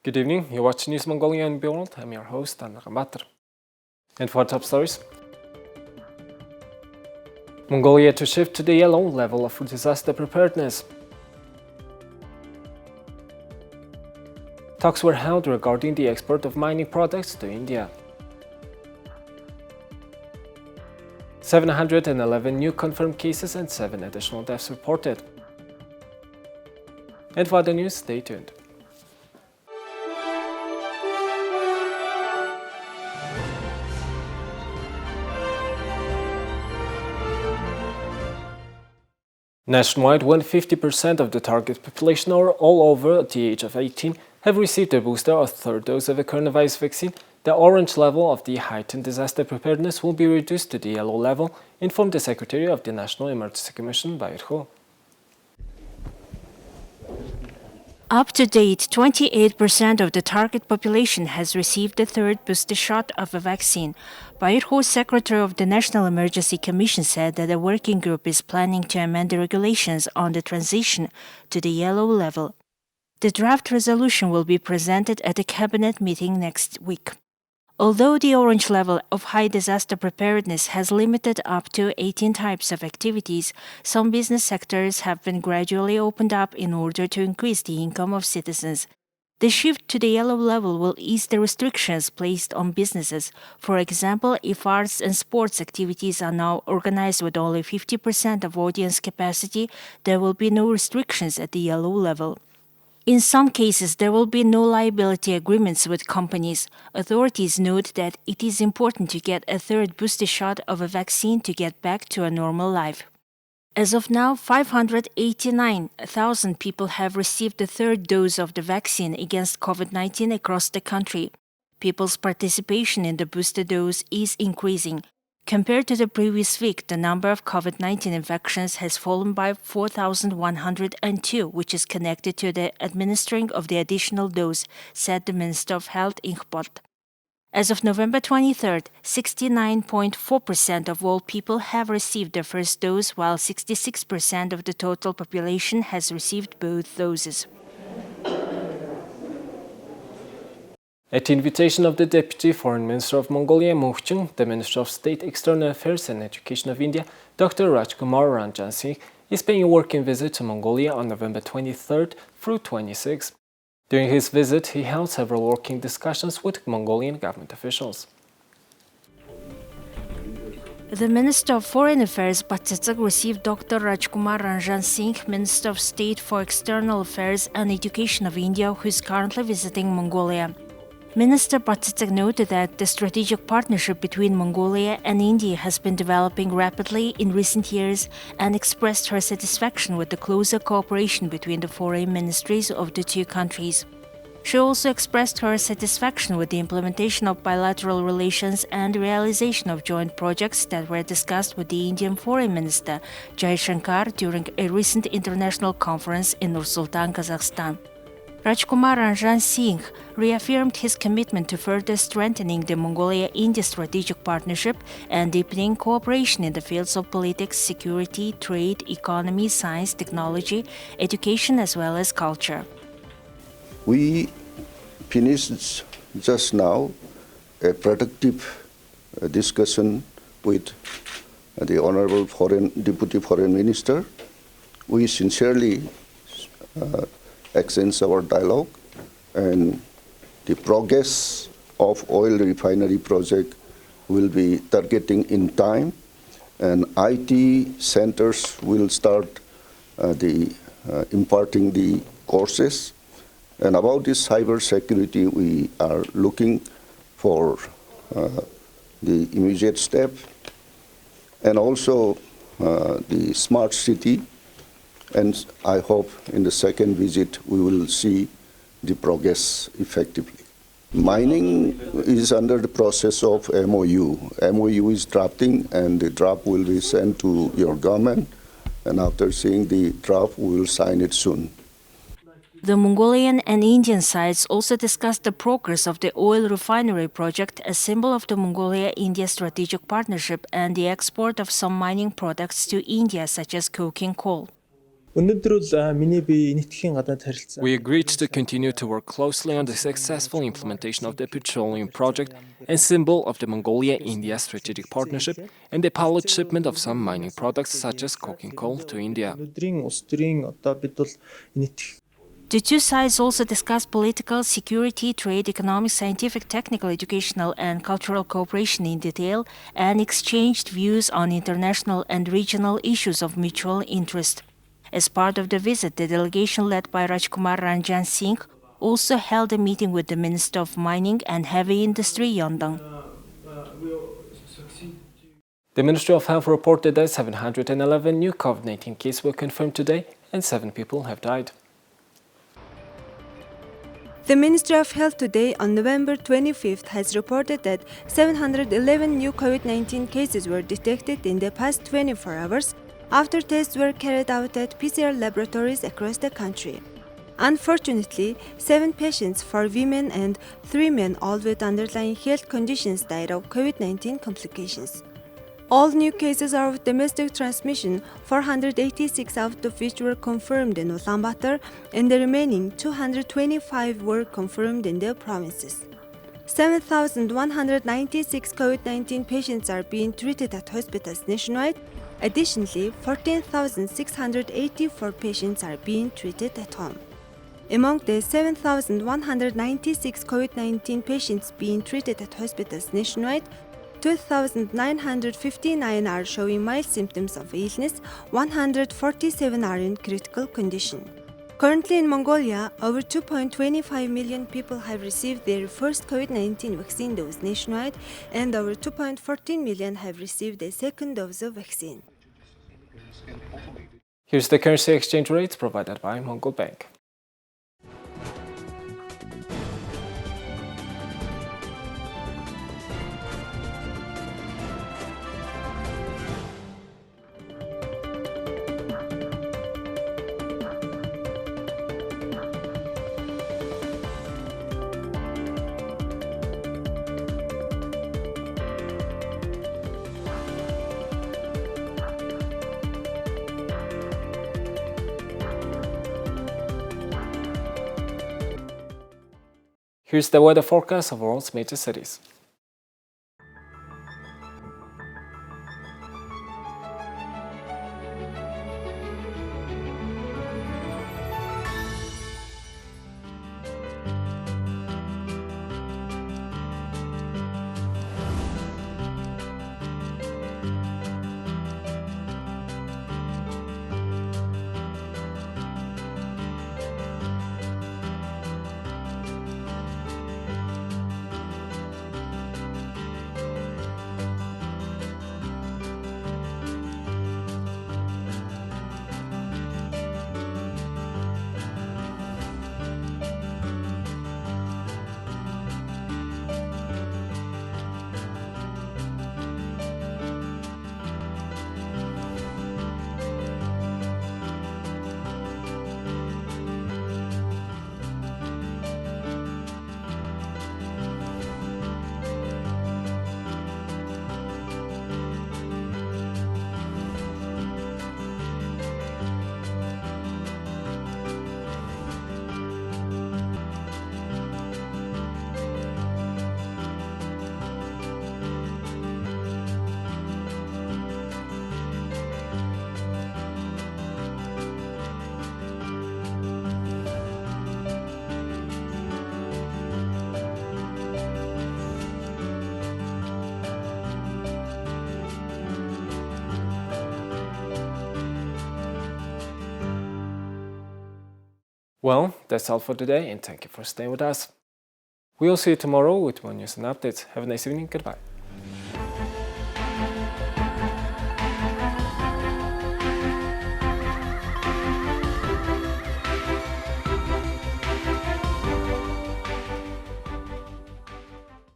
Good evening, you're watching News Mongolian MNB World. I'm your host, Anna Ramatar. And for top stories, Mongolia to shift to the yellow level of disaster preparedness. Talks were held regarding the export of mining products to India. 711 new confirmed cases and 7 additional deaths reported. And for other news, stay tuned. Nationwide, 150% of the target population, or all over the age of 18, have received a booster or third dose of a coronavirus vaccine. The orange level of the heightened disaster preparedness will be reduced to the yellow level, informed the Secretary of the National Emergency Commission, Bayırho. Up to date, 28% of the target population has received the third booster shot of a vaccine. Bayırho, Secretary of the National Emergency Commission, said that a working group is planning to amend the regulations on the transition to the yellow level. The draft resolution will be presented at a cabinet meeting next week. Although the orange level of high disaster preparedness has limited up to 18 types of activities, some business sectors have been gradually opened up in order to increase the income of citizens. The shift to the yellow level will ease the restrictions placed on businesses. For example, if arts and sports activities are now organized with only 50% of audience capacity, there will be no restrictions at the yellow level. In some cases, there will be no liability agreements with companies. Authorities note that it is important to get a third booster shot of a vaccine to get back to a normal life. As of now, 589,000 people have received the third dose of the vaccine against COVID-19 across the country. People's participation in the booster dose is increasing. Compared to the previous week, the number of COVID-19 infections has fallen by 4,102, which is connected to the administering of the additional dose, said the Minister of Health in Khpot. As of November 23rd, 69.4% of all people have received their first dose, while 66% of the total population has received both doses. At the invitation of the Deputy Foreign Minister of Mongolia, Mukhchung, the Minister of State, External Affairs and Education of India, Dr. Rajkumar Ranjan Singh, is paying a working visit to Mongolia on November 23rd through 26th. During his visit, he held several working discussions with Mongolian government officials. The Minister of Foreign Affairs, Patsitsig, received Dr. Rajkumar Ranjan Singh, Minister of State for External Affairs and Education of India, who is currently visiting Mongolia. Minister Patsitsig noted that the strategic partnership between Mongolia and India has been developing rapidly in recent years and expressed her satisfaction with the closer cooperation between the foreign ministries of the two countries. She also expressed her satisfaction with the implementation of bilateral relations and realization of joint projects that were discussed with the Indian Foreign Minister Jai Shankar during a recent international conference in Nur-Sultan, Kazakhstan. Rajkumar Ranjan Singh reaffirmed his commitment to further strengthening the Mongolia-India strategic partnership and deepening cooperation in the fields of politics, security, trade, economy, science, technology, education, as well as culture. We finished just now a productive discussion with the Honorable Deputy Foreign Minister. We sincerely exchange our dialogue, and the progress of oil refinery project will be targeting in time, and IT centers will start imparting the courses. And about this cyber security, we are looking for the immediate step, and also the smart city. And I hope in the second visit we will see the progress effectively. Mining is under the process of MOU. MOU is drafting, and the draft will be sent to your government. And after seeing the draft, we will sign it soon. The Mongolian and Indian sides also discussed the progress of the oil refinery project, a symbol of the Mongolia-India strategic partnership, and the export of some mining products to India, such as coking coal. We agreed to continue to work closely on the successful implementation of the petroleum project and symbol of the Mongolia-India strategic partnership and the pilot shipment of some mining products such as coking coal to India. The two sides also discussed political, security, trade, economic, scientific, technical, educational, and cultural cooperation in detail and exchanged views on international and regional issues of mutual interest. As part of the visit, the delegation led by Rajkumar Ranjan Singh also held a meeting with the Minister of Mining and Heavy Industry, Yondang. The Ministry of Health reported that 711 new COVID-19 cases were confirmed today and 7 people have died. The Ministry of Health today, on November 25th, has reported that 711 new COVID-19 cases were detected in the past 24 hours after tests were carried out at PCR laboratories across the country. Unfortunately, 7 patients, 4 women and 3 men, all with underlying health conditions, died of COVID-19 complications. All new cases are of domestic transmission, 486 out of which were confirmed in Ulaanbaatar, and the remaining 225 were confirmed in the provinces. 7,196 COVID-19 patients are being treated at hospitals nationwide. Additionally, 14,684 patients are being treated at home. Among the 7,196 COVID-19 patients being treated at hospitals nationwide, 2,959 are showing mild symptoms of illness, 147 are in critical condition. Currently in Mongolia, over 2.25 million people have received their first COVID-19 vaccine dose nationwide, and over 2.14 million have received a second dose of vaccine. Here's the currency exchange rates provided by Mongol Bank. Here's the weather forecast of world's major cities. Well, that's all for today, and thank you for staying with us. We'll see you tomorrow with more news and updates. Have a nice evening. Goodbye.